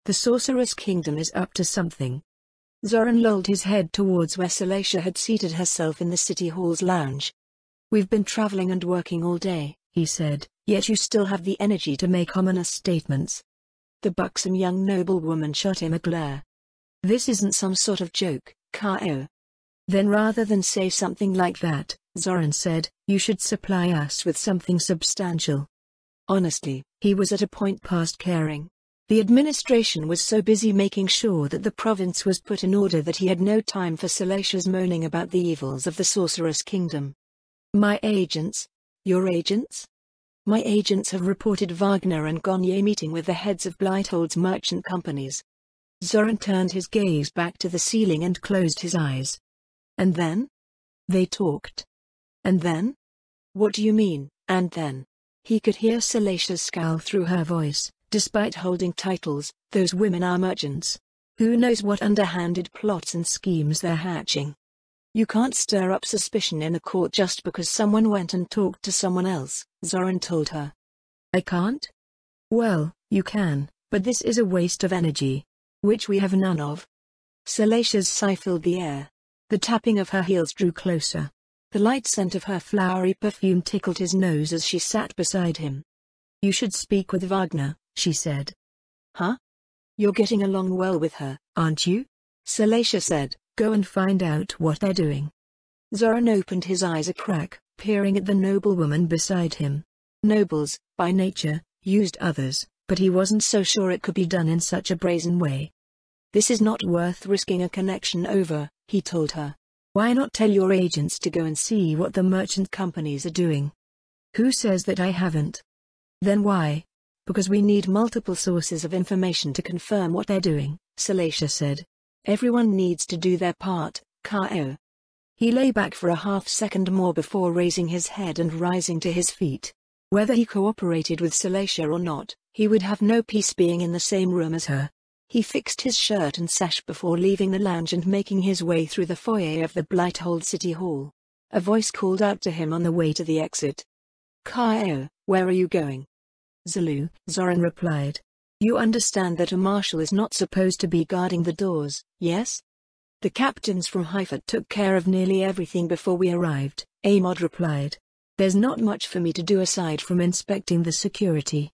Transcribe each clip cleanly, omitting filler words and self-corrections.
The Sorceress Kingdom is up to something. Zoran lolled his head towards where Salacia had seated herself in the city hall's lounge. We've been traveling and working all day, he said, yet you still have the energy to make ominous statements. The buxom young noblewoman shot him a glare. This isn't some sort of joke, K.O. Then rather than say something like that, Zoran said, you should supply us with something substantial. Honestly, he was at a point past caring. The administration was so busy making sure that the province was put in order that he had no time for Salacia's moaning about the evils of the Sorceress Kingdom. My agents? Your agents? My agents have reported Wagner and Gonye meeting with the heads of Blighthold's merchant companies. Zoran turned his gaze back to the ceiling and closed his eyes. And then? They talked. And then? What do you mean, and then? He could hear Salacia's scowl through her voice. Despite holding titles, those women are merchants. Who knows what underhanded plots and schemes they're hatching. You can't stir up suspicion in a court just because someone went and talked to someone else, Zoran told her. I can't? Well, you can, but this is a waste of energy. Which we have none of. Salacia's sigh filled the air. The tapping of her heels drew closer. The light scent of her flowery perfume tickled his nose as she sat beside him. You should speak with Wagner, she said. Huh? You're getting along well with her, aren't you? Salacia said, go and find out what they're doing. Zoran opened his eyes a crack, peering at the noblewoman beside him. Nobles, by nature, used others, but he wasn't so sure it could be done in such a brazen way. This is not worth risking a connection over, he told her. Why not tell your agents to go and see what the merchant companies are doing? Who says that I haven't? Then why? Because we need multiple sources of information to confirm what they're doing, Salacia said. Everyone needs to do their part, K.O. He lay back for a half-second more before raising his head and rising to his feet. Whether he cooperated with Salacia or not, he would have no peace being in the same room as her. He fixed his shirt and sash before leaving the lounge and making his way through the foyer of the Blighthold City Hall. A voice called out to him on the way to the exit. K.O., where are you going? Zulu, Zoran replied. You understand that a marshal is not supposed to be guarding the doors, yes? The captains from Haifat took care of nearly everything before we arrived, Amod replied. There's not much for me to do aside from inspecting the security.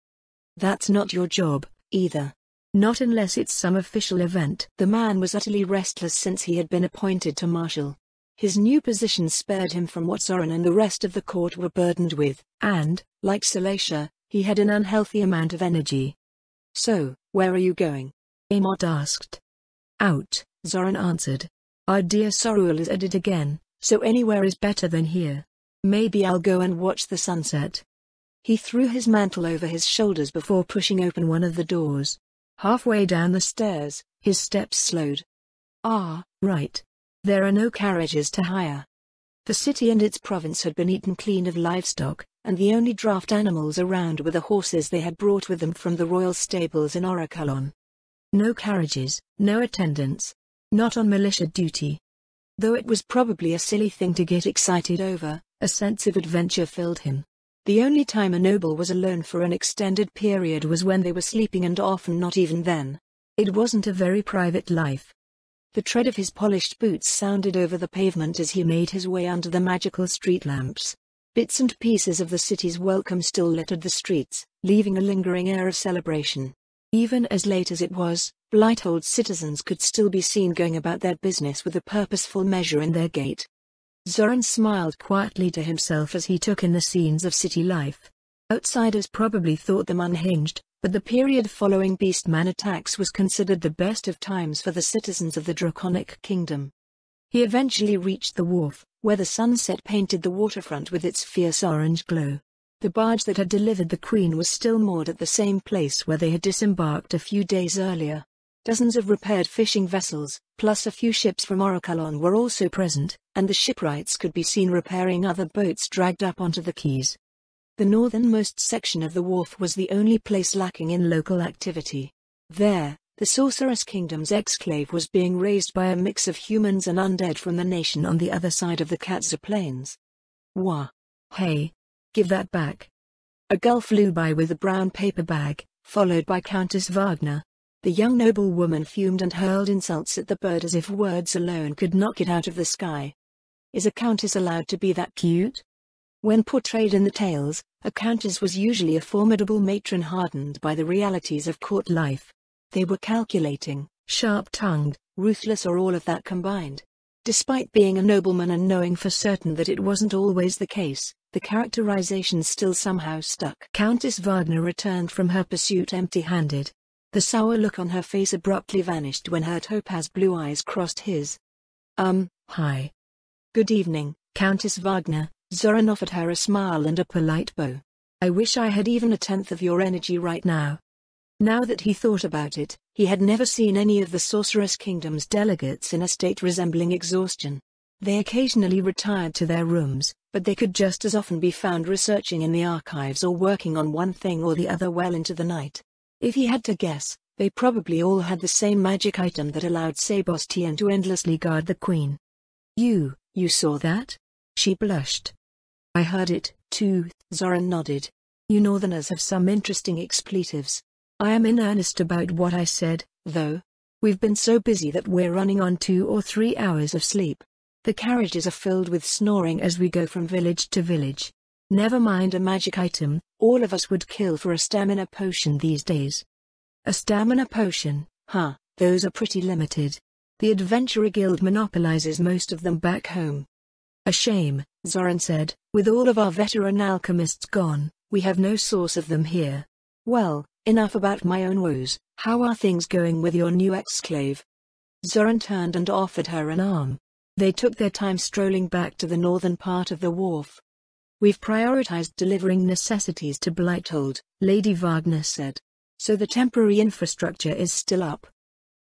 That's not your job, either. Not unless it's some official event. The man was utterly restless since he had been appointed to marshal. His new position spared him from what Zoran and the rest of the court were burdened with, and, like Salacia, he had an unhealthy amount of energy. So, where are you going? Amod asked. Out, Zoran answered. Our dear Sorul is at it again, so anywhere is better than here. Maybe I'll go and watch the sunset. He threw his mantle over his shoulders before pushing open one of the doors. Halfway down the stairs, his steps slowed. Ah, right. There are no carriages to hire. The city and its province had been eaten clean of livestock, and the only draft animals around were the horses they had brought with them from the royal stables in Orakalon. No carriages, no attendants. Not on militia duty. Though it was probably a silly thing to get excited over, a sense of adventure filled him. The only time a noble was alone for an extended period was when they were sleeping, and often not even then. It wasn't a very private life. The tread of his polished boots sounded over the pavement as he made his way under the magical street lamps. Bits and pieces of the city's welcome still littered the streets, leaving a lingering air of celebration. Even as late as it was, Blighthold citizens could still be seen going about their business with a purposeful measure in their gait. Zoran smiled quietly to himself as he took in the scenes of city life. Outsiders probably thought them unhinged, but the period following Beastman attacks was considered the best of times for the citizens of the Draconic Kingdom. He eventually reached the wharf, where the sunset painted the waterfront with its fierce orange glow. The barge that had delivered the Queen was still moored at the same place where they had disembarked a few days earlier. Dozens of repaired fishing vessels, plus a few ships from Orakalon, were also present, and the shipwrights could be seen repairing other boats dragged up onto the quays. The northernmost section of the wharf was the only place lacking in local activity. There, the Sorceress Kingdom's exclave was being raised by a mix of humans and undead from the nation on the other side of the Katza Plains. Wah! Hey! Give that back! A gull flew by with a brown paper bag, followed by Countess Wagner. The young noblewoman fumed and hurled insults at the bird as if words alone could knock it out of the sky. Is a countess allowed to be that cute? When portrayed in the tales, a countess was usually a formidable matron hardened by the realities of court life. They were calculating, sharp-tongued, ruthless, or all of that combined. Despite being a nobleman and knowing for certain that it wasn't always the case, the characterization still somehow stuck. Countess Wagner returned from her pursuit empty-handed. The sour look on her face abruptly vanished when her topaz blue eyes crossed his. Hi. Good evening, Countess Wagner. Zoran offered her a smile and a polite bow. I wish I had even a tenth of your energy right now. Now that he thought about it, he had never seen any of the Sorceress Kingdom's delegates in a state resembling exhaustion. They occasionally retired to their rooms, but they could just as often be found researching in the archives or working on one thing or the other well into the night. If he had to guess, they probably all had the same magic item that allowed Sebastian to endlessly guard the queen. You saw that? She blushed. I heard it, too, Zoran nodded. You northerners have some interesting expletives. I am in earnest about what I said, though. We've been so busy that we're running on 2 or 3 hours of sleep. The carriages are filled with snoring as we go from village to village. Never mind a magic item, all of us would kill for a stamina potion these days. A stamina potion, huh, those are pretty limited. The Adventurer Guild monopolizes most of them back home. A shame, Zoran said, with all of our veteran alchemists gone, we have no source of them here. Well, enough about my own woes, how are things going with your new exclave? Zoran turned and offered her an arm. They took their time strolling back to the northern part of the wharf. We've prioritized delivering necessities to Blighthold, Lady Wagner said. So the temporary infrastructure is still up.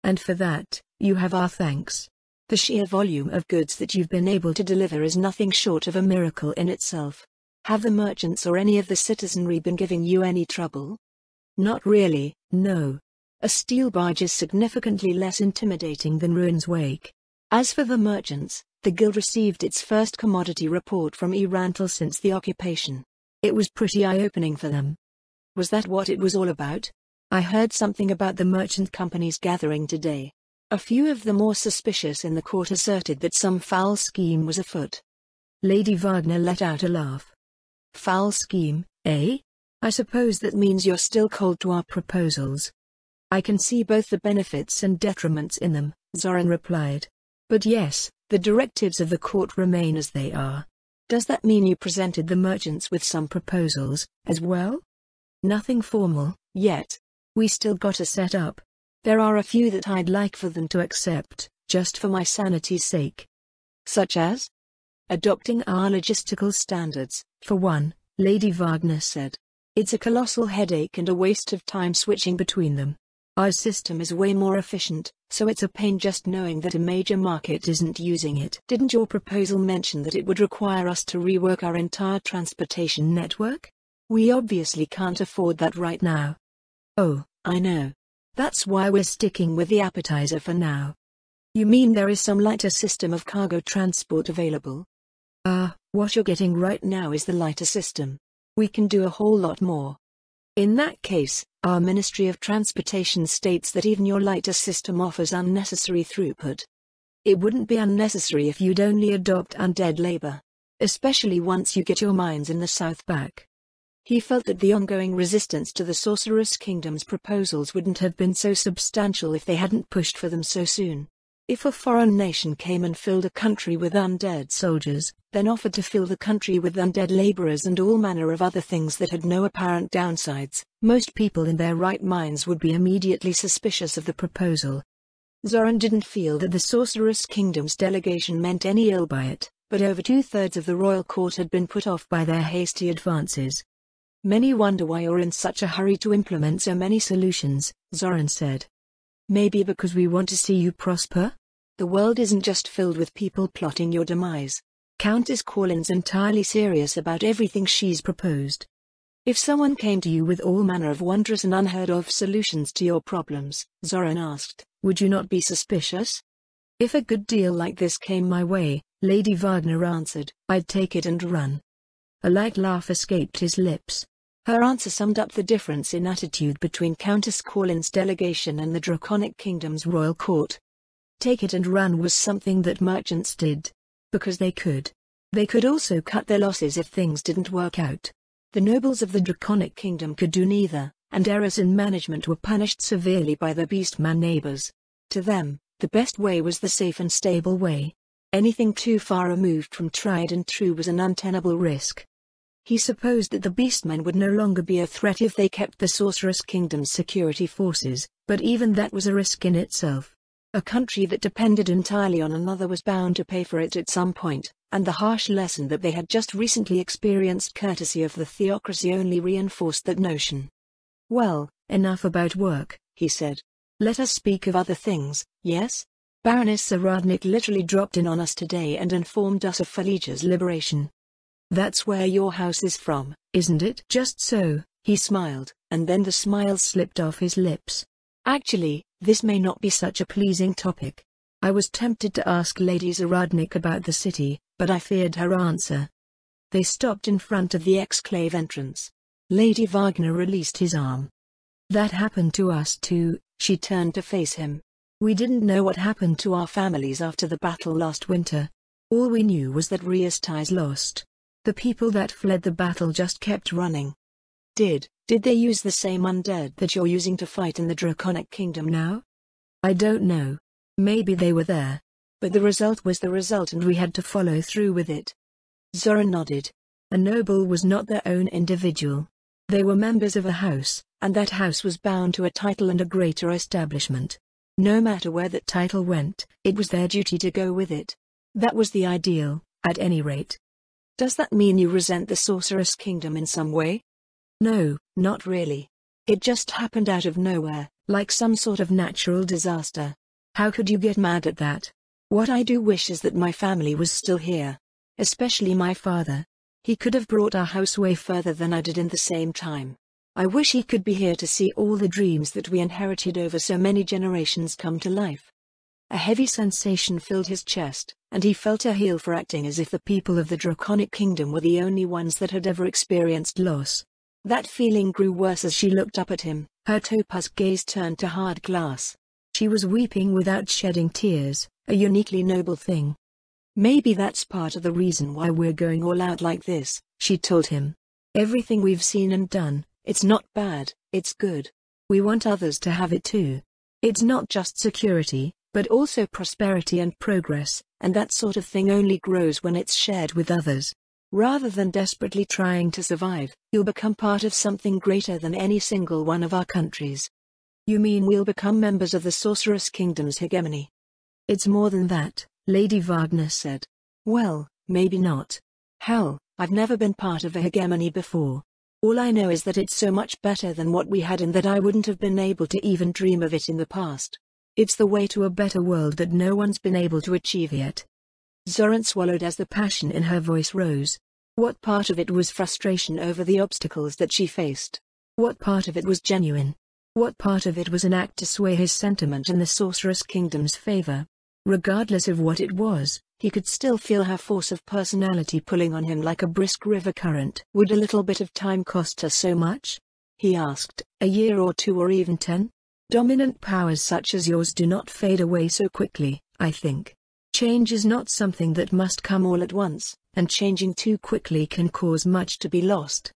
And for that, you have our thanks. The sheer volume of goods that you've been able to deliver is nothing short of a miracle in itself. Have the merchants or any of the citizenry been giving you any trouble? Not really, no. A steel barge is significantly less intimidating than Ruin's Wake. As for the merchants, the guild received its first commodity report from Erantal since the occupation. It was pretty eye-opening for them. Was that what it was all about? I heard something about the merchant companies gathering today. A few of the more suspicious in the court asserted that some foul scheme was afoot. Lady Wagner let out a laugh. Foul scheme, eh? I suppose that means you're still cold to our proposals. I can see both the benefits and detriments in them, Zoran replied. But yes, the directives of the court remain as they are. Does that mean you presented the merchants with some proposals, as well? Nothing formal, yet. We still gotta set up. There are a few that I'd like for them to accept, just for my sanity's sake. Such as? Adopting our logistical standards, for one, Lady Wagner said. It's a colossal headache and a waste of time switching between them. Our system is way more efficient, so it's a pain just knowing that a major market isn't using it. Didn't your proposal mention that it would require us to rework our entire transportation network? We obviously can't afford that right now. Oh, I know. That's why we're sticking with the appetizer for now. You mean there is some lighter system of cargo transport available? What you're getting right now is the lighter system. We can do a whole lot more. In that case, our Ministry of Transportation states that even your lighter system offers unnecessary throughput. It wouldn't be unnecessary if you'd only adopt undead labor. Especially once you get your mines in the south back. He felt that the ongoing resistance to the Sorceress Kingdom's proposals wouldn't have been so substantial if they hadn't pushed for them so soon. If a foreign nation came and filled a country with undead soldiers, then offered to fill the country with undead laborers and all manner of other things that had no apparent downsides, most people in their right minds would be immediately suspicious of the proposal. Zoran didn't feel that the Sorceress Kingdom's delegation meant any ill by it, but over 2/3 of the royal court had been put off by their hasty advances. Many wonder why you're in such a hurry to implement so many solutions, Zoran said. Maybe because we want to see you prosper? The world isn't just filled with people plotting your demise. Countess Corlin's entirely serious about everything she's proposed. If someone came to you with all manner of wondrous and unheard of solutions to your problems, Zoran asked, would you not be suspicious? If a good deal like this came my way, Lady Wagner answered, I'd take it and run. A light laugh escaped his lips. Her answer summed up the difference in attitude between Countess Corlin's delegation and the Draconic Kingdom's royal court. Take it and run was something that merchants did. Because they could. They could also cut their losses if things didn't work out. The nobles of the Draconic Kingdom could do neither, and errors in management were punished severely by their beastman neighbors. To them, the best way was the safe and stable way. Anything too far removed from tried and true was an untenable risk. He supposed that the beastmen would no longer be a threat if they kept the Sorceress Kingdom's security forces, but even that was a risk in itself. A country that depended entirely on another was bound to pay for it at some point, and the harsh lesson that they had just recently experienced courtesy of the theocracy only reinforced that notion. "Well, enough about work," he said. "Let us speak of other things, yes? Baroness Zaradnik literally dropped in on us today and informed us of Felice's liberation. That's where your house is from, isn't it?" "Just so," he smiled, and then the smile slipped off his lips. "Actually, this may not be such a pleasing topic. I was tempted to ask Lady Zaradnik about the city, but I feared her answer." They stopped in front of the exclave entrance. Lady Wagner released his arm. "That happened to us too." She turned to face him. "We didn't know what happened to our families after the battle last winter. All we knew was that Riastais lost. The people that fled the battle just kept running." Did they use the same undead that you're using to fight in the Draconic Kingdom now?" "I don't know. Maybe they were there. But the result was the result and we had to follow through with it." Zoran nodded. A noble was not their own individual. They were members of a house, and that house was bound to a title and a greater establishment. No matter where that title went, it was their duty to go with it. That was the ideal, at any rate. "Does that mean you resent the Sorceress Kingdom in some way?" "No, not really. It just happened out of nowhere, like some sort of natural disaster. How could you get mad at that? What I do wish is that my family was still here. Especially my father. He could have brought our house way further than I did in the same time. I wish he could be here to see all the dreams that we inherited over so many generations come to life." A heavy sensation filled his chest, and he felt a heel for acting as if the people of the Draconic Kingdom were the only ones that had ever experienced loss. That feeling grew worse as she looked up at him, her topaz gaze turned to hard glass. She was weeping without shedding tears, a uniquely noble thing. "Maybe that's part of the reason why we're going all out like this," she told him. "Everything we've seen and done, it's not bad, it's good. We want others to have it too. It's not just security, but also prosperity and progress, and that sort of thing only grows when it's shared with others. Rather than desperately trying to survive, you'll become part of something greater than any single one of our countries." "You mean we'll become members of the Sorceress Kingdom's hegemony?" "It's more than that," Lady Wagner said. "Well, maybe not. Hell, I've never been part of a hegemony before. All I know is that it's so much better than what we had and that I wouldn't have been able to even dream of it in the past. It's the way to a better world that no one's been able to achieve yet." Zoran swallowed as the passion in her voice rose. What part of it was frustration over the obstacles that she faced? What part of it was genuine? What part of it was an act to sway his sentiment in the Sorceress Kingdom's favor? Regardless of what it was, he could still feel her force of personality pulling on him like a brisk river current. "Would a little bit of time cost her so much?" he asked. "A year or 2 or even 10? Dominant powers such as yours do not fade away so quickly, I think. Change is not something that must come all at once, and changing too quickly can cause much to be lost."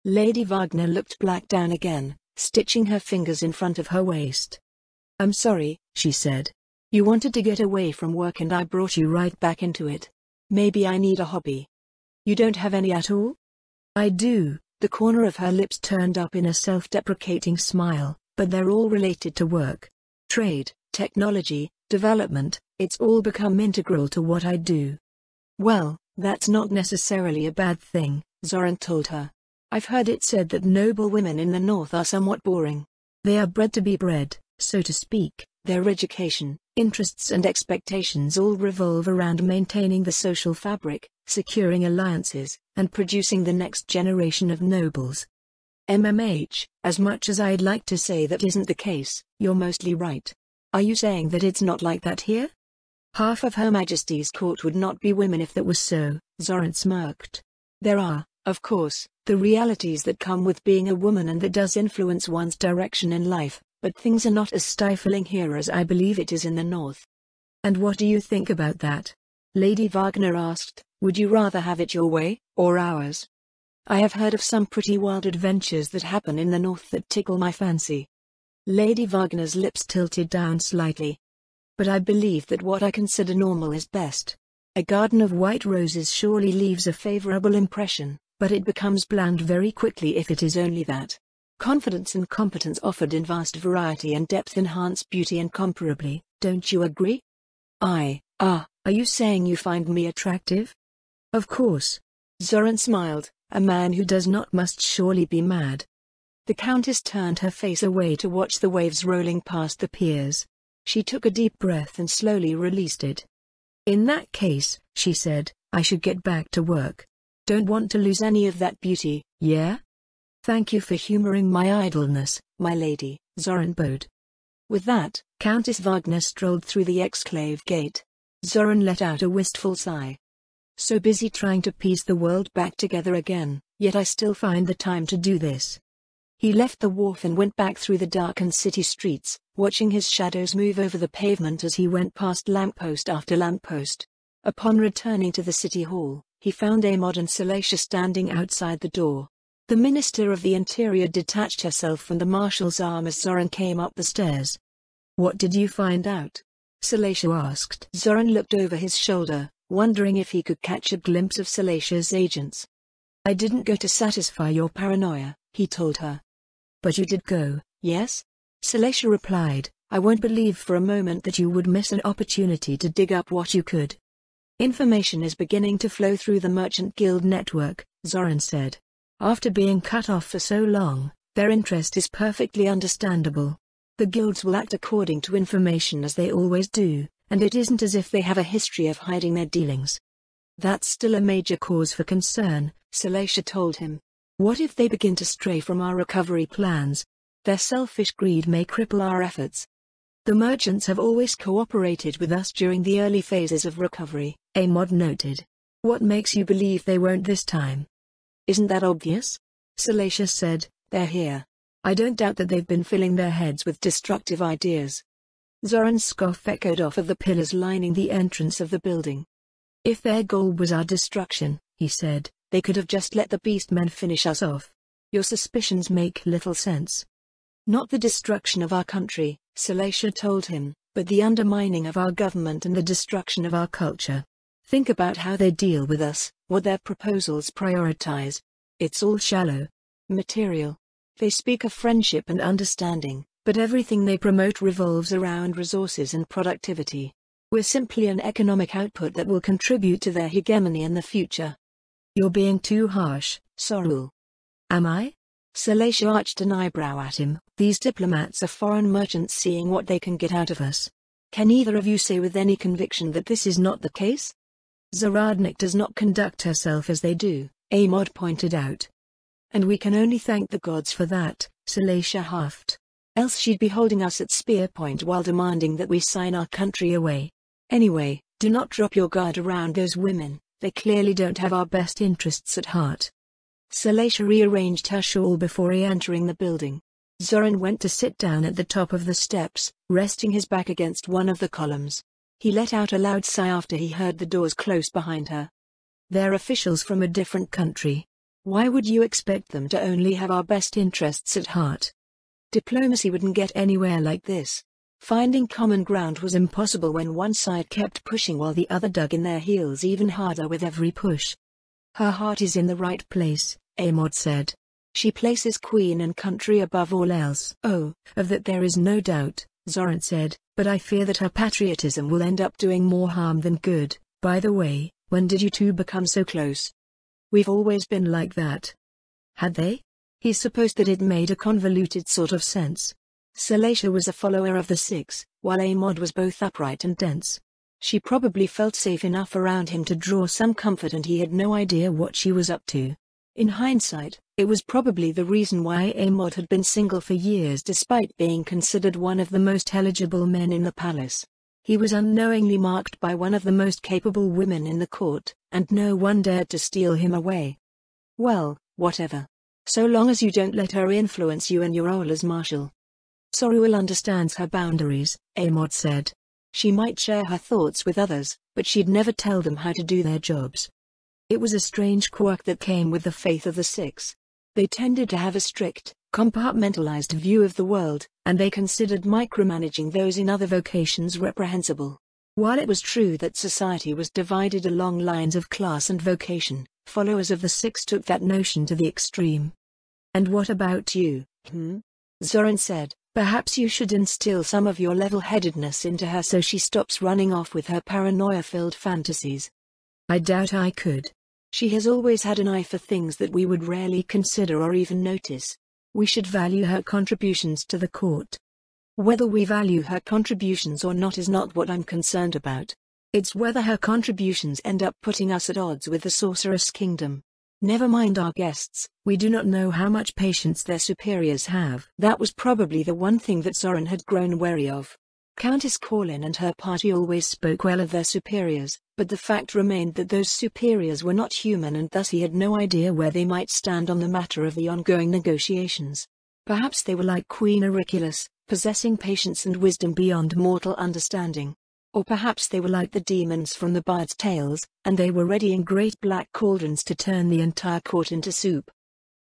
Lady Wagner looked black down again, stitching her fingers in front of her waist. "I'm sorry," she said. "You wanted to get away from work and I brought you right back into it. Maybe I need a hobby." "You don't have any at all?" "I do." The corner of her lips turned up in a self-deprecating smile, "but they're all related to work. Trade, technology, development, it's all become integral to what I do." "Well, that's not necessarily a bad thing," Zoran told her. "I've heard it said that noble women in the north are somewhat boring. They are bred to be bred, so to speak. Their education, interests and expectations all revolve around maintaining the social fabric, securing alliances, and producing the next generation of nobles." As much as I'd like to say that isn't the case, you're mostly right. Are you saying that it's not like that here? Half of Her Majesty's court would not be women if that was so, Zoran smirked. There are, Of course, the realities that come with being a woman and that does influence one's direction in life, but things are not as stifling here as I believe it is in the north. And what do you think about that? Lady Wagner asked. Would you rather have it your way, or ours? I have heard of some pretty wild adventures that happen in the north that tickle my fancy. Lady Wagner's lips tilted down slightly. But I believe that what I consider normal is best. A garden of white roses surely leaves a favorable impression, but it becomes bland very quickly if it is only that. Confidence and competence offered in vast variety and depth enhance beauty incomparably, don't you agree? Are you saying you find me attractive? Of course. Zoran smiled. A man who does not must surely be mad. The Countess turned her face away to watch the waves rolling past the piers. She took a deep breath and slowly released it. In that case, she said, I should get back to work. Don't want to lose any of that beauty, yeah? Thank you for humoring my idleness, my lady, Zoran bowed. With that, Countess Wagner strolled through the exclave gate. Zoran let out a wistful sigh. So busy trying to piece the world back together again, yet I still find the time to do this. He left the wharf and went back through the darkened city streets, watching his shadows move over the pavement as he went past lamppost after lamppost. Upon returning to the city hall, he found Amod and Salacia standing outside the door. The Minister of the Interior detached herself from the marshal's arm as Zoran came up the stairs. What did you find out? Salacia asked. Zoran looked over his shoulder, wondering if he could catch a glimpse of Salacia's agents. I didn't go to satisfy your paranoia, he told her. But you did go, yes? Salacia replied, I won't believe for a moment that you would miss an opportunity to dig up what you could. Information is beginning to flow through the Merchant Guild network, Zoran said. After being cut off for so long, their interest is perfectly understandable. The guilds will act according to information as they always do, and it isn't as if they have a history of hiding their dealings. That's still a major cause for concern, Salacia told him. What if they begin to stray from our recovery plans? Their selfish greed may cripple our efforts. The merchants have always cooperated with us during the early phases of recovery, Amod noted. What makes you believe they won't this time? Isn't that obvious? Salacia said, they're here. I don't doubt that they've been filling their heads with destructive ideas. Zoran's scoff echoed off of the pillars lining the entrance of the building. If their goal was our destruction, he said, they could have just let the beastmen finish us off. Your suspicions make little sense. Not the destruction of our country, Salacia told him, but the undermining of our government and the destruction of our culture. Think about how they deal with us, what their proposals prioritize. It's all shallow. Material. They speak of friendship and understanding, but everything they promote revolves around resources and productivity. We're simply an economic output that will contribute to their hegemony in the future. You're being too harsh, Sorul. Am I? Salacia arched an eyebrow at him. These diplomats are foreign merchants seeing what they can get out of us. Can either of you say with any conviction that this is not the case? Zaradnik does not conduct herself as they do, Amod pointed out. And we can only thank the gods for that, Salacia huffed. Else she'd be holding us at spear point while demanding that we sign our country away. Anyway, do not drop your guard around those women, they clearly don't have our best interests at heart. Salacia rearranged her shawl before re-entering the building. Zoran went to sit down at the top of the steps, resting his back against one of the columns. He let out a loud sigh after he heard the doors close behind her. They're officials from a different country. Why would you expect them to only have our best interests at heart? Diplomacy wouldn't get anywhere like this. Finding common ground was impossible when one side kept pushing while the other dug in their heels even harder with every push. Her heart is in the right place, Amod said. She places queen and country above all else. Oh, of that there is no doubt, Zoran said, but I fear that her patriotism will end up doing more harm than good. By the way, when did you two become so close? We've always been like that. Had they? He supposed that it made a convoluted sort of sense. Salacia was a follower of the Six, while Amod was both upright and dense. She probably felt safe enough around him to draw some comfort, and he had no idea what she was up to. In hindsight, it was probably the reason why Amod had been single for years despite being considered one of the most eligible men in the palace. He was unknowingly marked by one of the most capable women in the court, and no one dared to steal him away. Well, whatever. So long as you don't let her influence you in your role as Marshal. Sorrel understands her boundaries, Amod said. She might share her thoughts with others, but she'd never tell them how to do their jobs. It was a strange quirk that came with the faith of the Six. They tended to have a strict, compartmentalized view of the world, and they considered micromanaging those in other vocations reprehensible. While it was true that society was divided along lines of class and vocation, followers of the Six took that notion to the extreme. And what about you, Zoran said. Perhaps you should instill some of your level-headedness into her so she stops running off with her paranoia-filled fantasies. I doubt I could. She has always had an eye for things that we would rarely consider or even notice. We should value her contributions to the court. Whether we value her contributions or not is not what I'm concerned about. It's whether her contributions end up putting us at odds with the Sorceress Kingdom. Never mind our guests, we do not know how much patience their superiors have. That was probably the one thing that Zoran had grown wary of. Countess Corlin and her party always spoke well of their superiors, but the fact remained that those superiors were not human and thus he had no idea where they might stand on the matter of the ongoing negotiations. Perhaps they were like Queen Auriculus, possessing patience and wisdom beyond mortal understanding. Or perhaps they were like the demons from the Bard's Tales, and they were ready in great black cauldrons to turn the entire court into soup.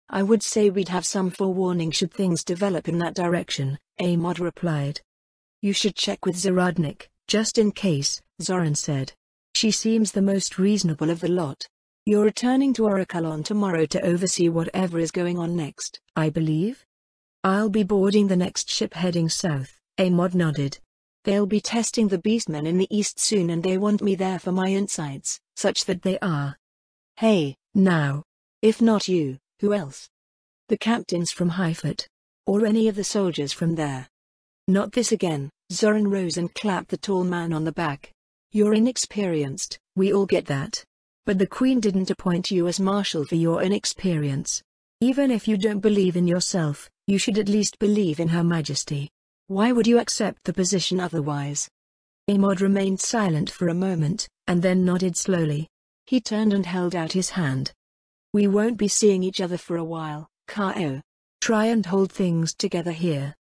I would say we'd have some forewarning should things develop in that direction, Amod replied. You should check with Zaradnik, just in case, Zoran said. She seems the most reasonable of the lot. You're returning to Orakalon tomorrow to oversee whatever is going on next, I believe? I'll be boarding the next ship heading south, Amod nodded. They'll be testing the beastmen in the east soon and they want me there for my insights, such that they are. Hey, now. If not you, who else? The captains from Highfoot. Or any of the soldiers from there. Not this again, Zoran rose and clapped the tall man on the back. You're inexperienced, we all get that. But the Queen didn't appoint you as Marshal for your inexperience. Even if you don't believe in yourself, you should at least believe in Her Majesty. Why would you accept the position otherwise? Amod remained silent for a moment, and then nodded slowly. He turned and held out his hand. We won't be seeing each other for a while, K.O. Try and hold things together here.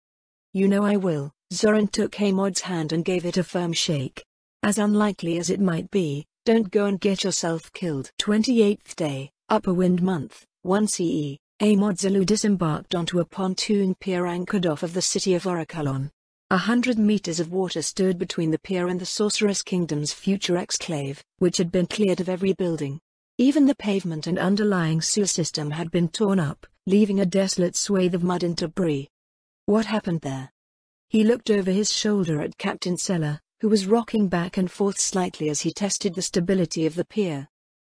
You know I will. Zoran took Amod's hand and gave it a firm shake. As unlikely as it might be, don't go and get yourself killed. 28th day, Upper Wind Month, 1 CE. Amod Zulu disembarked onto a pontoon pier anchored off of the city of Orakalon. 100 meters of water stood between the pier and the Sorceress Kingdom's future exclave, which had been cleared of every building. Even the pavement and underlying sewer system had been torn up, leaving a desolate swathe of mud and debris. What happened there? He looked over his shoulder at Captain Seller, who was rocking back and forth slightly as he tested the stability of the pier.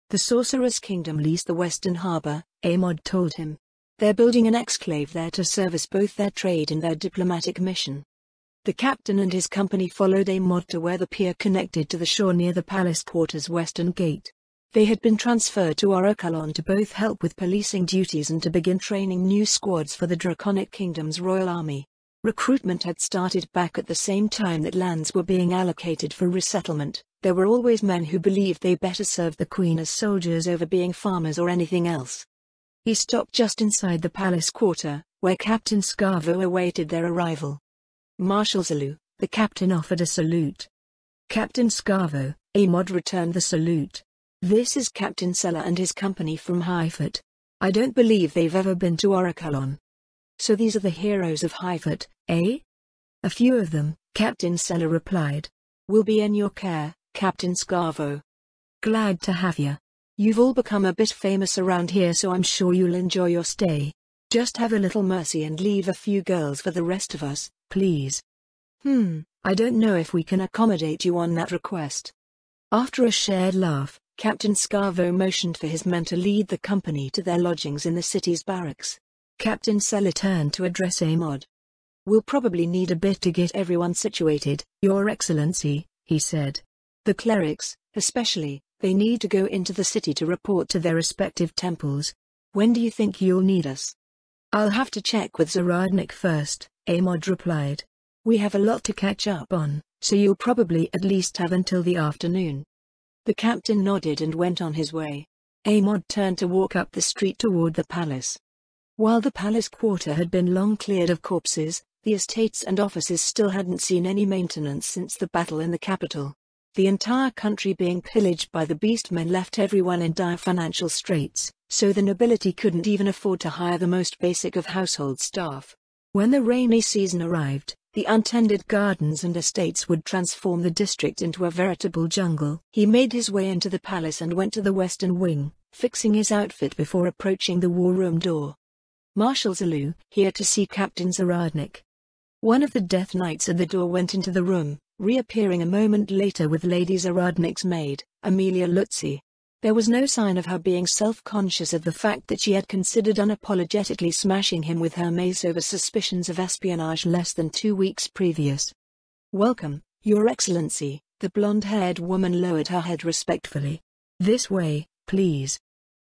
The Sorceress Kingdom leased the western harbor, Amod told him. They're building an exclave there to service both their trade and their diplomatic mission. The captain and his company followed Amod to where the pier connected to the shore near the palace quarters' western gate. They had been transferred to Orakalon to both help with policing duties and to begin training new squads for the Draconic Kingdom's royal army. Recruitment had started back at the same time that lands were being allocated for resettlement. There were always men who believed they better serve the Queen as soldiers over being farmers or anything else. He stopped just inside the palace quarter, where Captain Scarvo awaited their arrival. Marshal Zulu, the captain offered a salute. Captain Scarvo, Amod returned the salute. This is Captain Seller and his company from Highfoot. I don't believe they've ever been to Orakalon. So these are the heroes of Highfoot, eh? A few of them, Captain Seller replied. Will be in your care, Captain Scarvo. Glad to have you. You've all become a bit famous around here, so I'm sure you'll enjoy your stay. Just have a little mercy and leave a few girls for the rest of us, please. I don't know if we can accommodate you on that request. After a shared laugh, Captain Scarvo motioned for his men to lead the company to their lodgings in the city's barracks. Captain Seller turned to address Amod. We'll probably need a bit to get everyone situated, Your Excellency, he said. The clerics, especially, they need to go into the city to report to their respective temples. When do you think you'll need us? I'll have to check with Zaradnik first, Amod replied. We have a lot to catch up on, so you'll probably at least have until the afternoon. The captain nodded and went on his way. Amod turned to walk up the street toward the palace. While the palace quarter had been long cleared of corpses, the estates and offices still hadn't seen any maintenance since the battle in the capital. The entire country being pillaged by the beastmen left everyone in dire financial straits, so the nobility couldn't even afford to hire the most basic of household staff. When the rainy season arrived, the untended gardens and estates would transform the district into a veritable jungle. He made his way into the palace and went to the western wing, fixing his outfit before approaching the war room door. Marshal Zulu, here to see Captain Zaradnik. One of the Death Knights at the door went into the room, reappearing a moment later with Lady Zaradnik's maid, Amelia Lutzi. There was no sign of her being self-conscious of the fact that she had considered unapologetically smashing him with her mace over suspicions of espionage less than 2 weeks previous. "Welcome, Your Excellency," the blonde-haired woman lowered her head respectfully. "This way, please."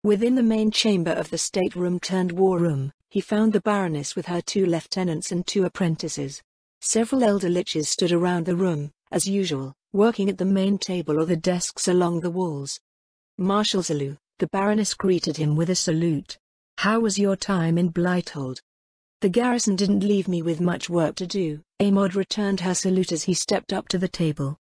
Within the main chamber of the stateroom-turned-war room, he found the Baroness with her 2 lieutenants and 2 apprentices. Several elder liches stood around the room, as usual, working at the main table or the desks along the walls. "Marshal Zulu," the Baroness greeted him with a salute. "How was your time in Blighthold?" "The garrison didn't leave me with much work to do," Amod returned her salute as he stepped up to the table.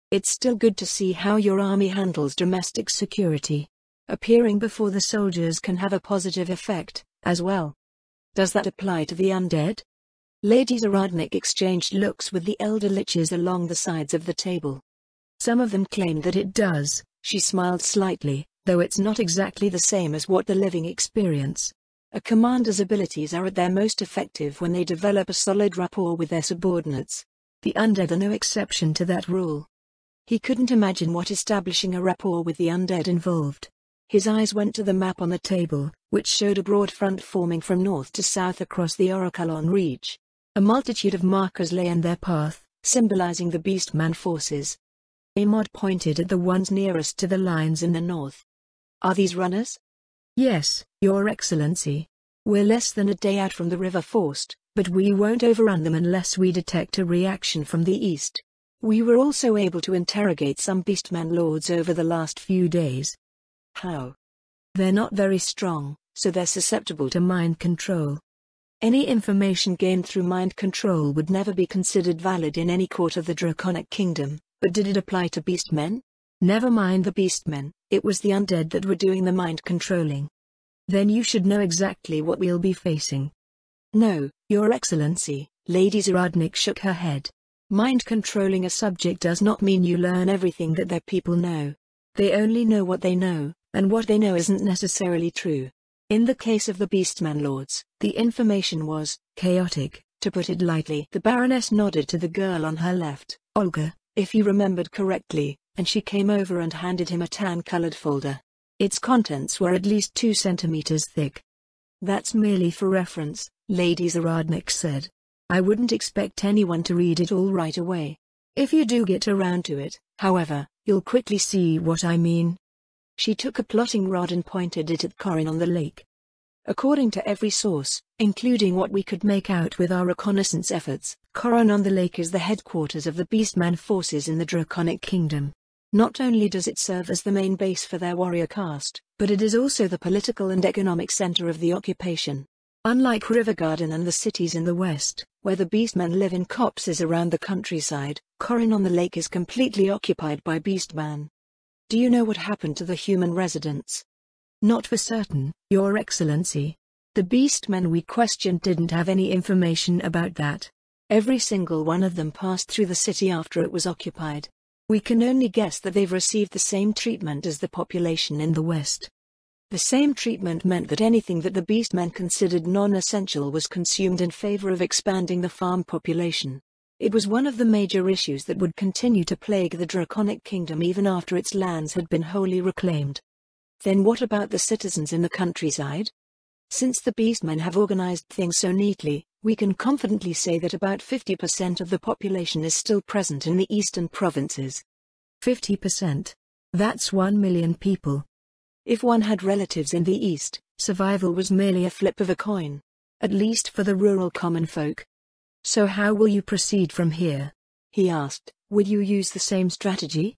"It's still good to see how your army handles domestic security. Appearing before the soldiers can have a positive effect, as well. Does that apply to the undead?" Lady Zaradnik exchanged looks with the elder liches along the sides of the table. "Some of them claim that it does," she smiled slightly, "though it's not exactly the same as what the living experience. A commander's abilities are at their most effective when they develop a solid rapport with their subordinates. The undead are no exception to that rule." He couldn't imagine what establishing a rapport with the undead involved. His eyes went to the map on the table, which showed a broad front forming from north to south across the Orokalon Reach. A multitude of markers lay in their path, symbolizing the Beastman forces. Amod pointed at the ones nearest to the lines in the north. "Are these runners?" "Yes, Your Excellency. We're less than a day out from the river Forst, but we won't overrun them unless we detect a reaction from the east. We were also able to interrogate some Beastman lords over the last few days." "How?" "They're not very strong, so they're susceptible to mind control. Any information gained through mind control would never be considered valid in any court of the Draconic Kingdom, but did it apply to Beastmen?" "Never mind the Beastmen, it was the undead that were doing the mind controlling." "Then you should know exactly what we'll be facing." "No, Your Excellency," Lady Zaradnik shook her head. "Mind controlling a subject does not mean you learn everything that their people know. They only know what they know, and what they know isn't necessarily true. In the case of the Beastman lords, the information was chaotic, to put it lightly." The Baroness nodded to the girl on her left, "Olga, if you remembered correctly," and she came over and handed him a tan-colored folder. Its contents were at least 2 centimeters thick. "That's merely for reference," Lady Zaradnik said. "I wouldn't expect anyone to read it all right away. If you do get around to it, however, you'll quickly see what I mean." She took a plotting rod and pointed it at Corin on the lake. "According to every source, including what we could make out with our reconnaissance efforts, Corin on the lake is the headquarters of the Beastman forces in the Draconic Kingdom. Not only does it serve as the main base for their warrior caste, but it is also the political and economic center of the occupation. Unlike Rivergarden and the cities in the west, where the Beastmen live in copses around the countryside, Corin on the lake is completely occupied by Beastman." "Do you know what happened to the human residents?" "Not for certain, Your Excellency. The Beastmen we questioned didn't have any information about that. Every single one of them passed through the city after it was occupied. We can only guess that they've received the same treatment as the population in the West." The same treatment meant that anything that the Beastmen considered non-essential was consumed in favor of expanding the farm population. It was one of the major issues that would continue to plague the Draconic Kingdom even after its lands had been wholly reclaimed. Then what about the citizens in the countryside? Since the Beastmen have organized things so neatly, we can confidently say that about 50% of the population is still present in the eastern provinces. 50%? That's 1 million people. If one had relatives in the east, survival was merely a flip of a coin. At least for the rural common folk. "So how will you proceed from here?" he asked. "Will you use the same strategy?"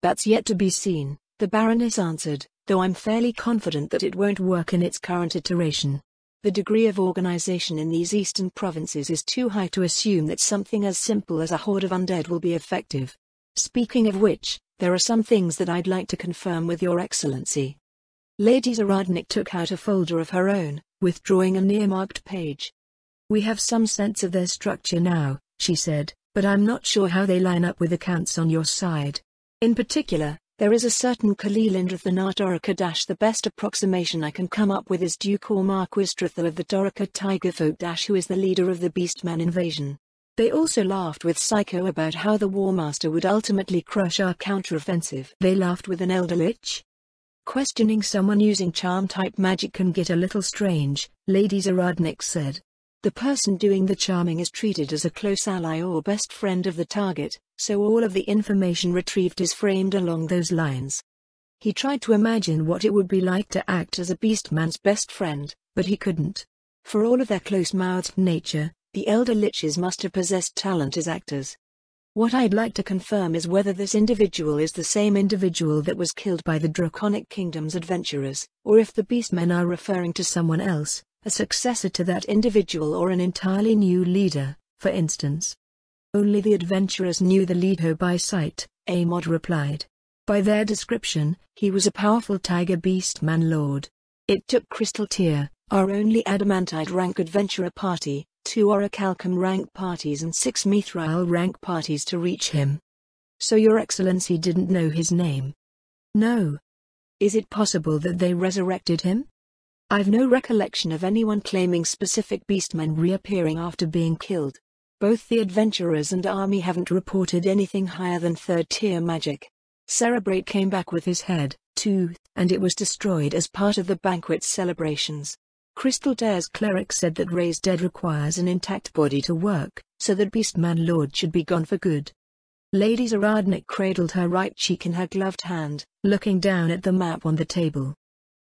"That's yet to be seen," the Baroness answered, though I'm fairly confident that it won't work in its current iteration. The degree of organization in these eastern provinces is too high to assume that something as simple as a horde of undead will be effective. Speaking of which, there are some things that I'd like to confirm with Your Excellency. Lady Zaradnik took out a folder of her own, withdrawing an earmarked page. We have some sense of their structure now, she said, but I'm not sure how they line up with accounts on your side. In particular, there is a certain Khalil Indrathanat Orika the best approximation I can come up with is Duke or Marquis Drathal of the Torika Tiger folk who is the leader of the Beastman invasion. They also laughed with Psycho about how the War Master would ultimately crush our counteroffensive. They laughed with an Elder Lich? Questioning someone using charm-type magic can get a little strange, Lady Zaradnik said. The person doing the charming is treated as a close ally or best friend of the target, so all of the information retrieved is framed along those lines. He tried to imagine what it would be like to act as a Beastman's best friend, but he couldn't. For all of their close-mouthed nature, the Elder Liches must have possessed talent as actors. What I'd like to confirm is whether this individual is the same individual that was killed by the Draconic Kingdom's adventurers, or if the Beastmen are referring to someone else, a successor to that individual or an entirely new leader, for instance. Only the adventurers knew the leader by sight, Amod replied. By their description, he was a powerful tiger beastman lord. It took Crystal Tear, our only adamantite rank adventurer party, 2 orichalcum rank parties and 6 mithril rank parties to reach him. So Your Excellency didn't know his name? No. Is it possible that they resurrected him? I've no recollection of anyone claiming specific beastmen reappearing after being killed. Both the adventurers and army haven't reported anything higher than 3rd-tier magic. Cerebrate came back with his head, tooth, and it was destroyed as part of the banquet's celebrations. Crystal Dare's cleric said that Ray's dead requires an intact body to work, so that Beastman Lord should be gone for good. Lady Zaradnik cradled her right cheek in her gloved hand, looking down at the map on the table.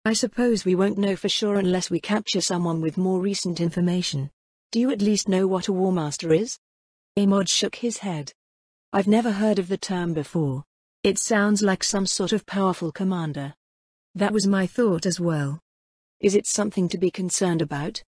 I suppose we won't know for sure unless we capture someone with more recent information. Do you at least know what a War Master is? Amod shook his head. I've never heard of the term before. It sounds like some sort of powerful commander. That was my thought as well. Is it something to be concerned about?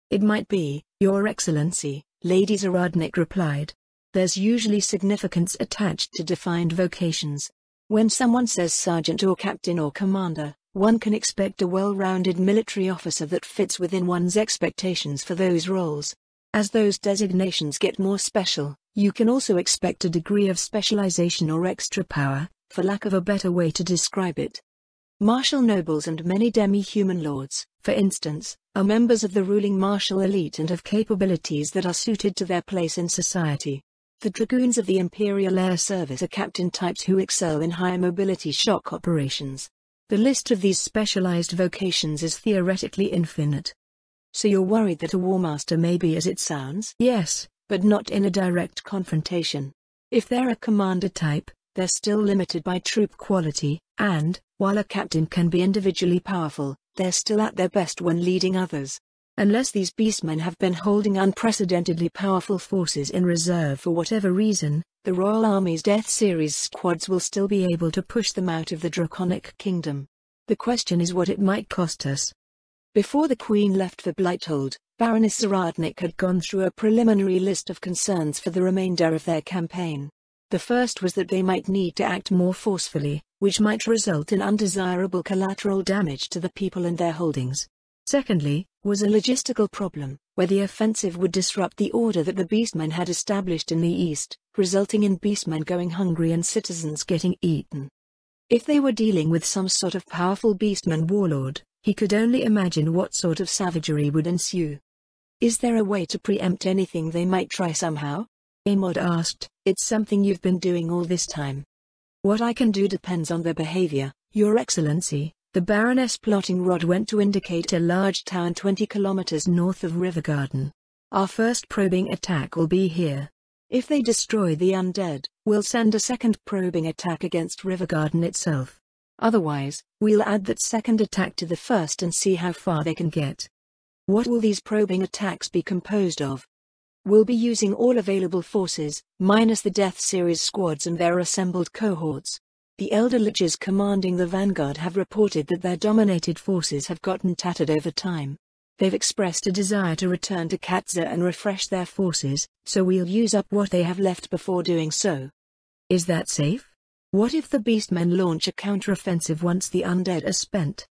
It might be, Your Excellency, Lady Zaradnik replied. There's usually significance attached to defined vocations. When someone says sergeant or captain or commander, one can expect a well-rounded military officer that fits within one's expectations for those roles. As those designations get more special, you can also expect a degree of specialization or extra power, for lack of a better way to describe it. Martial nobles and many demi-human lords, for instance, are members of the ruling martial elite and have capabilities that are suited to their place in society. The dragoons of the Imperial Air Service are captain types who excel in high mobility shock operations. The list of these specialized vocations is theoretically infinite. So you're worried that a War Master may be as it sounds? Yes, but not in a direct confrontation. If they're a commander type, they're still limited by troop quality, and, while a captain can be individually powerful, they're still at their best when leading others. Unless these beastmen have been holding unprecedentedly powerful forces in reserve for whatever reason, the Royal Army's Death Series squads will still be able to push them out of the Draconic Kingdom. The question is what it might cost us. Before the Queen left for Blighthold, Baroness Zaradnik had gone through a preliminary list of concerns for the remainder of their campaign. The first was that they might need to act more forcefully, which might result in undesirable collateral damage to the people and their holdings. Secondly, was a logistical problem, where the offensive would disrupt the order that the beastmen had established in the east, resulting in beastmen going hungry and citizens getting eaten. If they were dealing with some sort of powerful beastman warlord, he could only imagine what sort of savagery would ensue. Is there a way to preempt anything they might try somehow? Amod asked. It's something you've been doing all this time. What I can do depends on their behavior, Your Excellency. The Baroness plotting rod went to indicate a large town 20 kilometers north of Rivergarden. Our first probing attack will be here. If they destroy the undead, we'll send a second probing attack against Rivergarden itself. Otherwise, we'll add that second attack to the first and see how far they can get. What will these probing attacks be composed of? We'll be using all available forces, minus the Death Series squads and their assembled cohorts. The Elder Liches commanding the vanguard have reported that their dominated forces have gotten tattered over time. They've expressed a desire to return to Katza and refresh their forces, so we'll use up what they have left before doing so. Is that safe? What if the beastmen launch a counteroffensive once the undead are spent?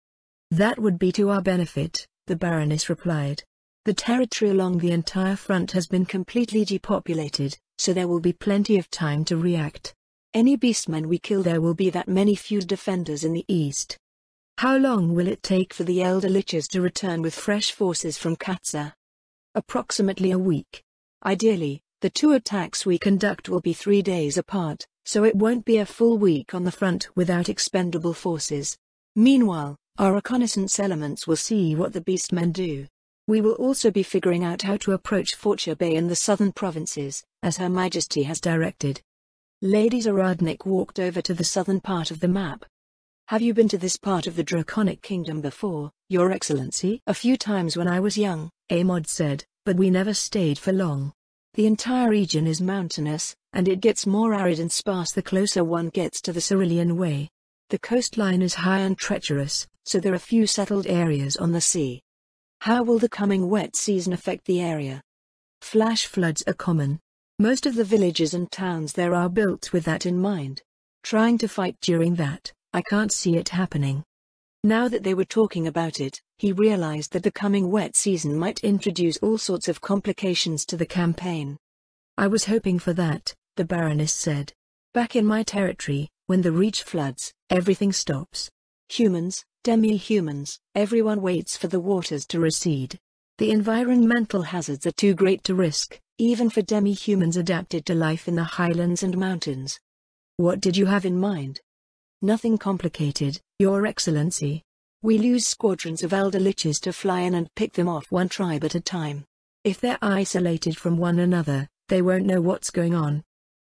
That would be to our benefit, the Baroness replied. The territory along the entire front has been completely depopulated, so there will be plenty of time to react. Any beastmen we kill, there will be that many few defenders in the east. How long will it take for the Elder Liches to return with fresh forces from Katza? Approximately a week. Ideally, the 2 attacks we conduct will be 3 days apart, so it won't be a full week on the front without expendable forces. Meanwhile, our reconnaissance elements will see what the beastmen do. We will also be figuring out how to approach Fortune Bay in the southern provinces, as Her Majesty has directed. Lady Zaradnik walked over to the southern part of the map. Have you been to this part of the Draconic Kingdom before, Your Excellency? A few times when I was young, Amod said, but we never stayed for long. The entire region is mountainous, and it gets more arid and sparse the closer one gets to the Cerulean Way. The coastline is high and treacherous, so there are few settled areas on the sea. How will the coming wet season affect the area? Flash floods are common. Most of the villages and towns there are built with that in mind. Trying to fight during that, I can't see it happening. Now that they were talking about it, he realized that the coming wet season might introduce all sorts of complications to the campaign. I was hoping for that, the Baroness said. Back in my territory, when the Reach floods, everything stops. Humans, demi-humans, everyone waits for the waters to recede. The environmental hazards are too great to risk, even for demi-humans adapted to life in the highlands and mountains. What did you have in mind? Nothing complicated, Your Excellency. We'll use squadrons of Elder Liches to fly in and pick them off one tribe at a time. If they're isolated from one another, they won't know what's going on.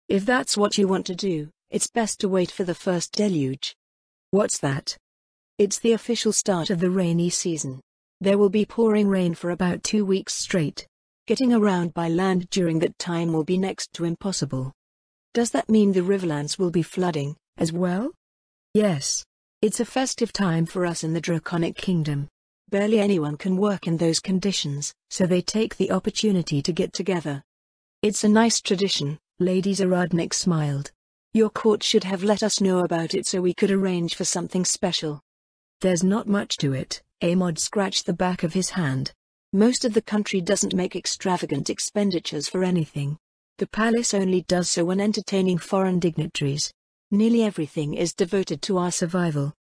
If that's what you want to do, it's best to wait for the first deluge. What's that? It's the official start of the rainy season. There will be pouring rain for about 2 weeks straight. Getting around by land during that time will be next to impossible. Does that mean the riverlands will be flooding, as well? Yes. It's a festive time for us in the Draconic Kingdom. Barely anyone can work in those conditions, so they take the opportunity to get together. It's a nice tradition, Lady Zaradnik smiled. Your court should have let us know about it so we could arrange for something special. There's not much to it, Amod scratched the back of his hand. Most of the country doesn't make extravagant expenditures for anything. The palace only does so when entertaining foreign dignitaries. Nearly everything is devoted to our survival.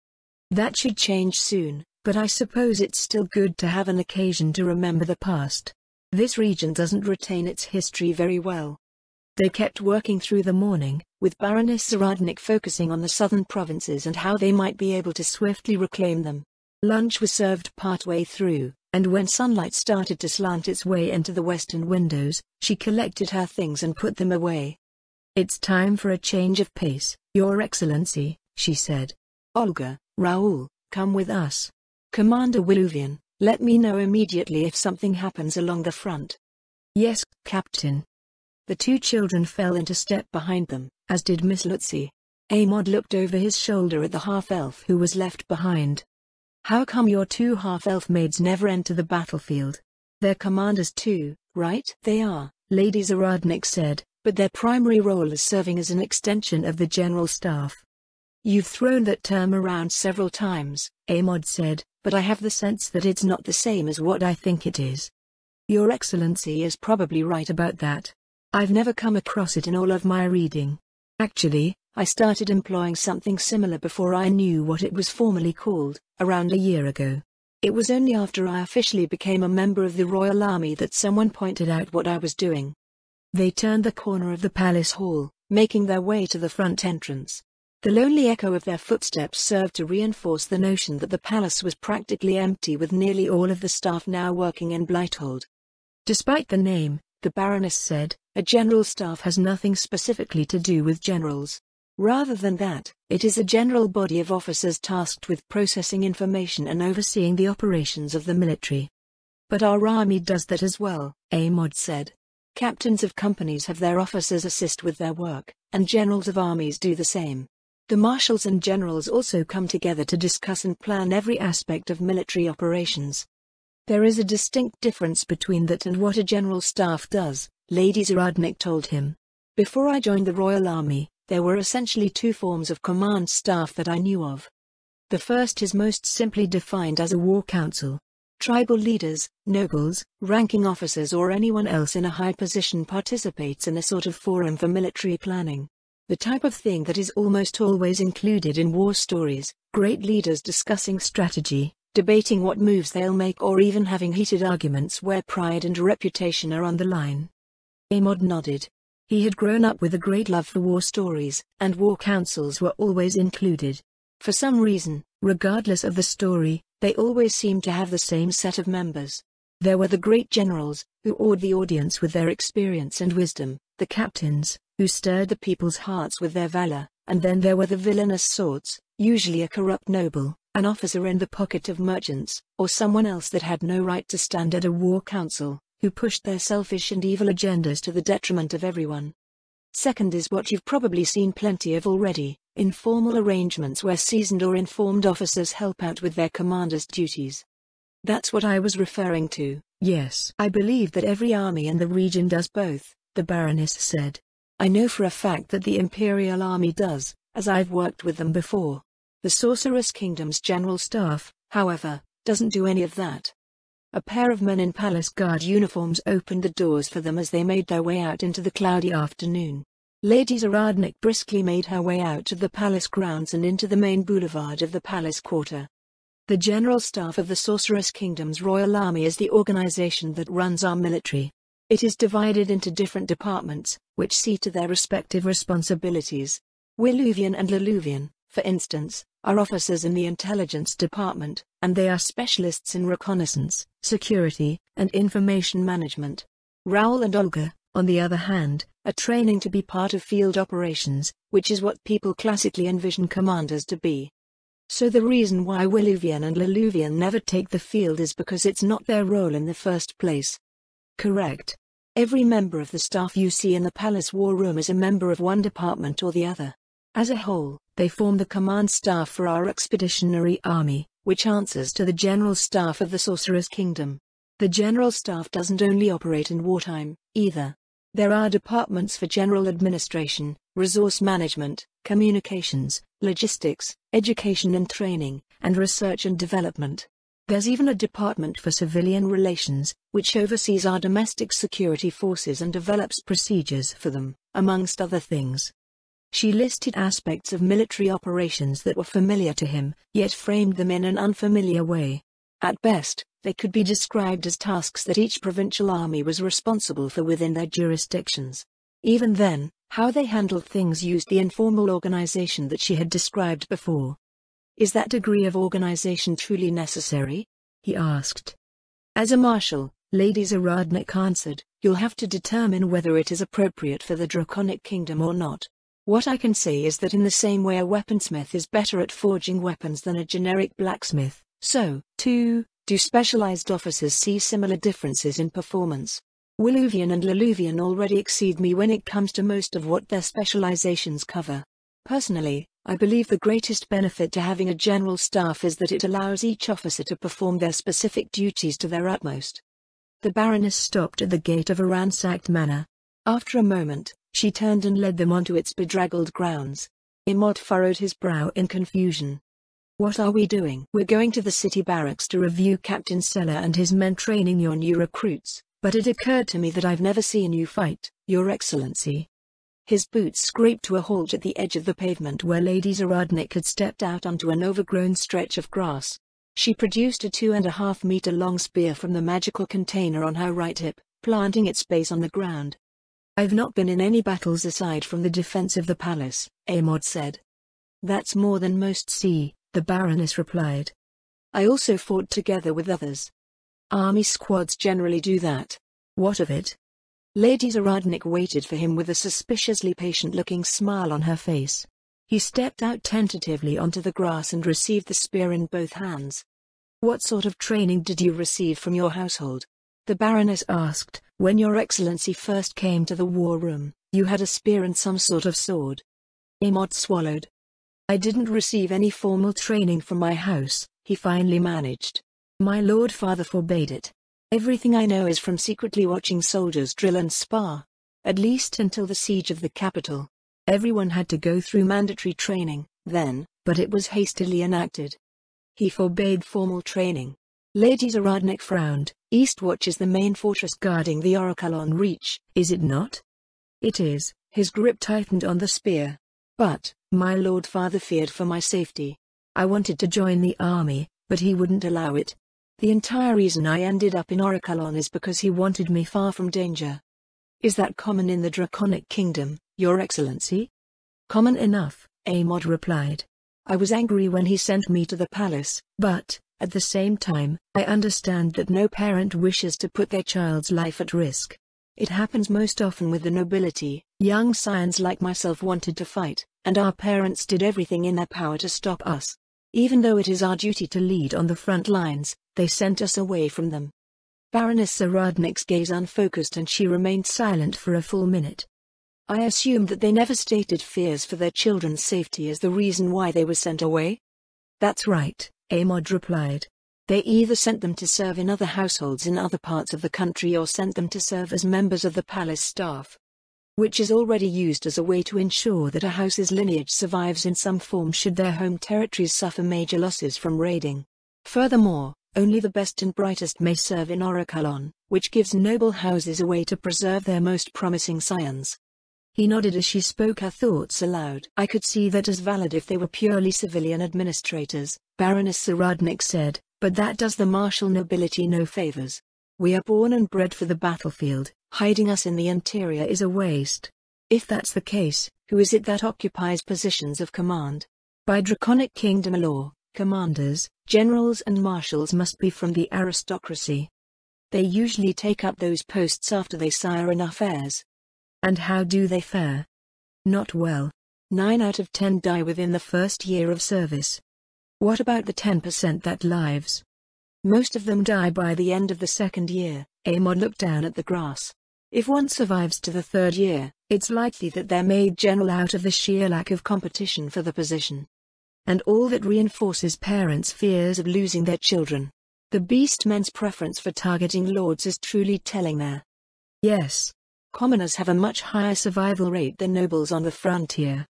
That should change soon, but I suppose it's still good to have an occasion to remember the past. This region doesn't retain its history very well. They kept working through the morning, with Baroness Zaradnik focusing on the southern provinces and how they might be able to swiftly reclaim them. Lunch was served partway through, and when sunlight started to slant its way into the western windows, she collected her things and put them away. It's time for a change of pace, Your Excellency, she said. Olga, Raoul, come with us. Commander Wiluvian, let me know immediately if something happens along the front. Yes, Captain. The 2 children fell into step behind them, as did Miss Lutzi. Amod looked over his shoulder at the half-elf who was left behind. How come your 2 half-elf maids never enter the battlefield? They're commanders too, right? They are, Lady Zaradnik said, but their primary role is serving as an extension of the general staff. You've thrown that term around several times, Amod said, but I have the sense that it's not the same as what I think it is. Your Excellency is probably right about that. I've never come across it in all of my reading. Actually, I started employing something similar before I knew what it was formally called, around a year ago. It was only after I officially became a member of the Royal Army that someone pointed out what I was doing. They turned the corner of the palace hall, making their way to the front entrance. The lonely echo of their footsteps served to reinforce the notion that the palace was practically empty with nearly all of the staff now working in Blighthold. Despite the name, the Baroness said, a general staff has nothing specifically to do with generals. Rather than that, it is a general body of officers tasked with processing information and overseeing the operations of the military. But our army does that as well, Amod said. Captains of companies have their officers assist with their work, and generals of armies do the same. The marshals and generals also come together to discuss and plan every aspect of military operations. There is a distinct difference between that and what a general staff does, Lady Zaradnik told him. Before I joined the Royal Army, there were essentially two forms of command staff that I knew of. The first is most simply defined as a war council. Tribal leaders, nobles, ranking officers or anyone else in a high position participates in a sort of forum for military planning. The type of thing that is almost always included in war stories, great leaders discussing strategy, debating what moves they'll make or even having heated arguments where pride and reputation are on the line. Amod nodded. He had grown up with a great love for war stories, and war councils were always included. For some reason, regardless of the story, they always seemed to have the same set of members. There were the great generals, who awed the audience with their experience and wisdom, the captains, who stirred the people's hearts with their valor, and then there were the villainous sorts, usually a corrupt noble, an officer in the pocket of merchants, or someone else that had no right to stand at a war council, who pushed their selfish and evil agendas to the detriment of everyone. Second is what you've probably seen plenty of already, informal arrangements where seasoned or informed officers help out with their commanders' duties. That's what I was referring to. Yes, I believe that every army in the region does both, the Baroness said. I know for a fact that the Imperial Army does, as I've worked with them before. The Sorceress Kingdom's general staff, however, doesn't do any of that. A pair of men in palace guard uniforms opened the doors for them as they made their way out into the cloudy afternoon. Lady Zaradnik briskly made her way out of the palace grounds and into the main boulevard of the palace quarter. The general staff of the Sorceress Kingdom's Royal Army is the organization that runs our military. It is divided into different departments, which see to their respective responsibilities. Wiluvian and Laluvian, for instance, are officers in the intelligence department, and they are specialists in reconnaissance, security, and information management. Raoul and Olga, on the other hand, are training to be part of field operations, which is what people classically envision commanders to be. So the reason why Wiluvian and Laluvian never take the field is because it's not their role in the first place. Correct. Every member of the staff you see in the palace war room is a member of one department or the other. As a whole, they form the command staff for our expeditionary army, which answers to the general staff of the Sorcerer's Kingdom. The general staff doesn't only operate in wartime, either. There are departments for general administration, resource management, communications, logistics, education and training, and research and development. There's even a department for civilian relations, which oversees our domestic security forces and develops procedures for them, amongst other things. She listed aspects of military operations that were familiar to him, yet framed them in an unfamiliar way. At best, they could be described as tasks that each provincial army was responsible for within their jurisdictions. Even then, how they handled things used the informal organization that she had described before. Is that degree of organization truly necessary? He asked. As a marshal, Lady Zaradnik answered, you'll have to determine whether it is appropriate for the Draconic Kingdom or not. What I can say is that in the same way a weaponsmith is better at forging weapons than a generic blacksmith, so, too, do specialized officers see similar differences in performance. Wiluvian and Laluvian already exceed me when it comes to most of what their specializations cover. Personally, I believe the greatest benefit to having a general staff is that it allows each officer to perform their specific duties to their utmost. The Baroness stopped at the gate of a ransacked manor. After a moment, she turned and led them onto its bedraggled grounds. Imod furrowed his brow in confusion. What are we doing? We're going to the city barracks to review Captain Seller and his men training your new recruits, but it occurred to me that I've never seen you fight, Your Excellency. His boots scraped to a halt at the edge of the pavement where Lady Zaradnik had stepped out onto an overgrown stretch of grass. She produced a 2.5-meter-long spear from the magical container on her right hip, planting its base on the ground. I've not been in any battles aside from the defense of the palace, Amod said. That's more than most see, the Baroness replied. I also fought together with others. Army squads generally do that. What of it? Lady Zaradnik waited for him with a suspiciously patient-looking smile on her face. He stepped out tentatively onto the grass and received the spear in both hands. What sort of training did you receive from your household? The Baroness asked. When Your Excellency first came to the war room, you had a spear and some sort of sword. Amod swallowed. I didn't receive any formal training from my house, he finally managed. My Lord Father forbade it. Everything I know is from secretly watching soldiers drill and spar. At least until the siege of the capital. Everyone had to go through mandatory training, then, but it was hastily enacted. He forbade formal training. Lady Zaradnik frowned. Eastwatch is the main fortress guarding the Orakelon Reach, is it not? It is. His grip tightened on the spear. But, my Lord Father feared for my safety. I wanted to join the army, but he wouldn't allow it. The entire reason I ended up in Orakelon is because he wanted me far from danger. Is that common in the Draconic Kingdom, Your Excellency? Common enough, Amod replied. I was angry when he sent me to the palace, but, at the same time, I understand that no parent wishes to put their child's life at risk. It happens most often with the nobility. Young scions like myself wanted to fight, and our parents did everything in their power to stop us. Even though it is our duty to lead on the front lines, they sent us away from them. Baroness Zaradnik's gaze unfocused and she remained silent for a full minute. I assumed that they never stated fears for their children's safety as the reason why they were sent away? That's right, Amod replied. They either sent them to serve in other households in other parts of the country or sent them to serve as members of the palace staff. Which is already used as a way to ensure that a house's lineage survives in some form should their home territories suffer major losses from raiding. Furthermore, only the best and brightest may serve in Orakelon, which gives noble houses a way to preserve their most promising scions. He nodded as she spoke her thoughts aloud. I could see that as valid if they were purely civilian administrators, Baroness Zaradnik said, but that does the martial nobility no favors. We are born and bred for the battlefield, hiding us in the interior is a waste. If that's the case, who is it that occupies positions of command? By Draconic Kingdom law, commanders, generals and marshals must be from the aristocracy. They usually take up those posts after they sire enough heirs. And how do they fare? Not well. 9 out of 10 die within the first year of service. What about the 10% that lives? Most of them die by the end of the second year. Amod looked down at the grass. If one survives to the third year, it's likely that they're made general out of the sheer lack of competition for the position. And all that reinforces parents' fears of losing their children. The beastmen's preference for targeting lords is truly telling there. Yes. Commoners have a much higher survival rate than nobles on the frontier.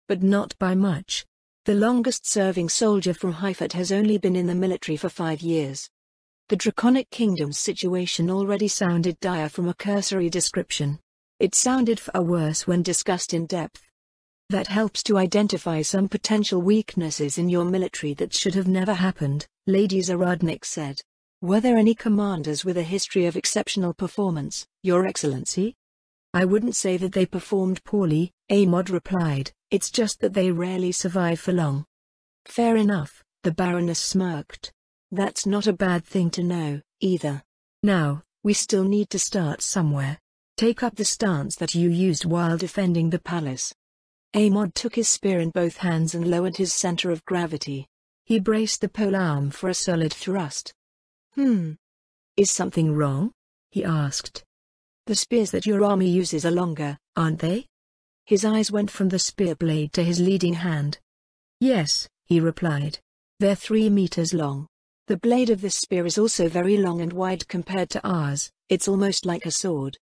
But not by much. The longest-serving soldier from Haifet has only been in the military for 5 years. The Draconic Kingdom's situation already sounded dire from a cursory description. It sounded far worse when discussed in depth. That helps to identify some potential weaknesses in your military that should have never happened, Lady Zaradnik said. Were there any commanders with a history of exceptional performance, Your Excellency? I wouldn't say that they performed poorly, Amod replied, it's just that they rarely survive for long. Fair enough, the Baroness smirked. That's not a bad thing to know, either. Now, we still need to start somewhere. Take up the stance that you used while defending the palace. Amod took his spear in both hands and lowered his center of gravity. He braced the polearm for a solid thrust. Is something wrong? He asked. The spears that your army uses are longer, aren't they? His eyes went from the spear blade to his leading hand. Yes, he replied. They're 3 meters long. The blade of this spear is also very long and wide compared to ours, it's almost like a sword.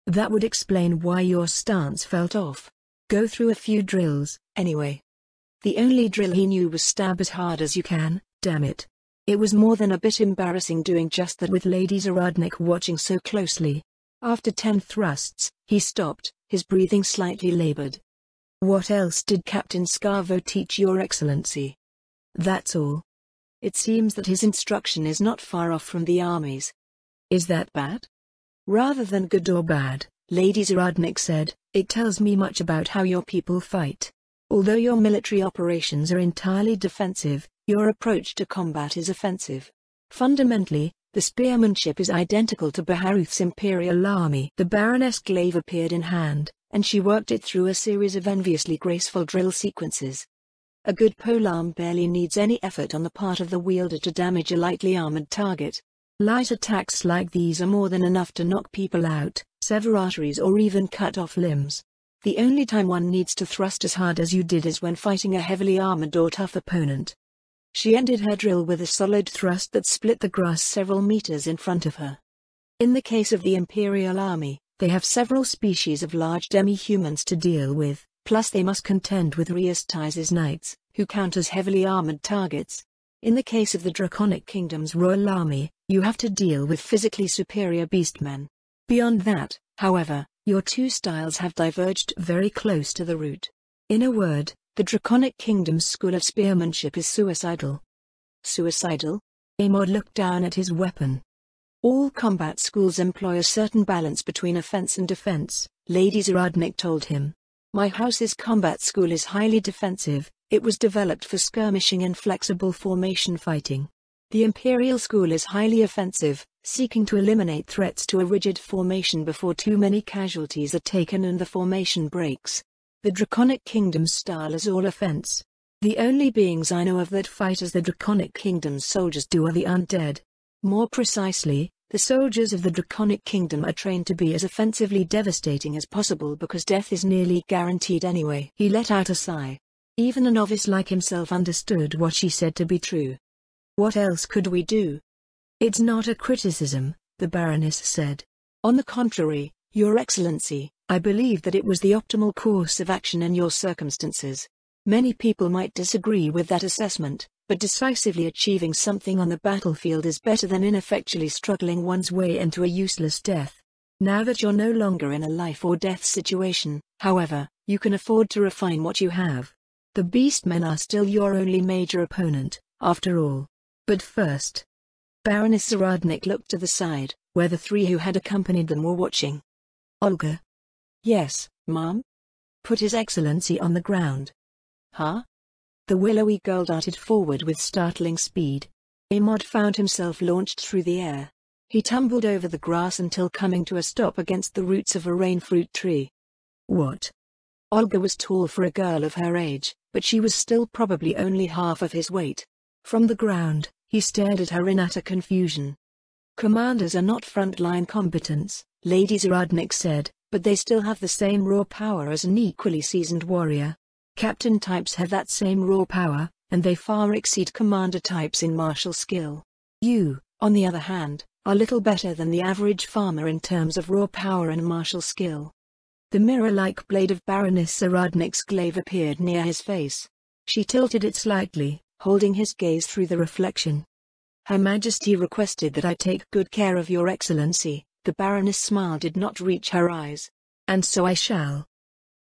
That would explain why your stance felt off. Go through a few drills, anyway. The only drill he knew was stab as hard as you can, damn it. It was more than a bit embarrassing doing just that with Lady Zaradnik watching so closely. After 10 thrusts, he stopped, his breathing slightly labored. What else did Captain Scarvo teach Your Excellency? That's all. It seems that his instruction is not far off from the army's. Is that bad? Rather than good or bad, Lady Zaradnik said, it tells me much about how your people fight. Although your military operations are entirely defensive, your approach to combat is offensive. Fundamentally, the spearmanship is identical to Baharuth's Imperial Army. The Baroness' glaive appeared in hand, and she worked it through a series of enviously graceful drill sequences. A good polearm barely needs any effort on the part of the wielder to damage a lightly armored target. Light attacks like these are more than enough to knock people out, sever arteries or even cut off limbs. The only time one needs to thrust as hard as you did is when fighting a heavily armored or tough opponent. She ended her drill with a solid thrust that split the grass several meters in front of her. In the case of the Imperial Army, they have several species of large demi-humans to deal with, plus they must contend with Rheastize's knights, who count as heavily armored targets. In the case of the Draconic Kingdom's Royal Army, you have to deal with physically superior beastmen. Beyond that, however, your two styles have diverged very close to the root. In a word, the Draconic Kingdom's school of spearmanship is suicidal. Suicidal? Amod looked down at his weapon. All combat schools employ a certain balance between offense and defense, Lady Zaradnik told him. My house's combat school is highly defensive. It was developed for skirmishing and flexible formation fighting. The Imperial School is highly offensive, seeking to eliminate threats to a rigid formation before too many casualties are taken and the formation breaks. The Draconic Kingdom's style is all offense. The only beings I know of that fight as the Draconic Kingdom's soldiers do are the undead. More precisely, the soldiers of the Draconic Kingdom are trained to be as offensively devastating as possible because death is nearly guaranteed anyway. He let out a sigh. Even a novice like himself understood what she said to be true. What else could we do? It's not a criticism, the Baroness said. On the contrary, Your Excellency, I believe that it was the optimal course of action in your circumstances. Many people might disagree with that assessment, but decisively achieving something on the battlefield is better than ineffectually struggling one's way into a useless death. Now that you're no longer in a life or death situation, however, you can afford to refine what you have. The Beastmen are still your only major opponent, after all. But first. Baroness Zaradnik looked to the side, where the three who had accompanied them were watching. Olga. Yes, Mom? Put His Excellency on the ground. Huh? The willowy girl darted forward with startling speed. Amod found himself launched through the air. He tumbled over the grass until coming to a stop against the roots of a rainfruit tree. What? Olga was tall for a girl of her age, but she was still probably only half of his weight. From the ground, he stared at her in utter confusion. Commanders are not frontline combatants, Lady Zaradnik said, but they still have the same raw power as an equally seasoned warrior. Captain types have that same raw power, and they far exceed commander types in martial skill. You, on the other hand, are little better than the average farmer in terms of raw power and martial skill. The mirror-like blade of Baroness Zaradnik's glaive appeared near his face. She tilted it slightly, holding his gaze through the reflection. Her Majesty requested that I take good care of Your Excellency. The Baroness' smile did not reach her eyes. And so I shall.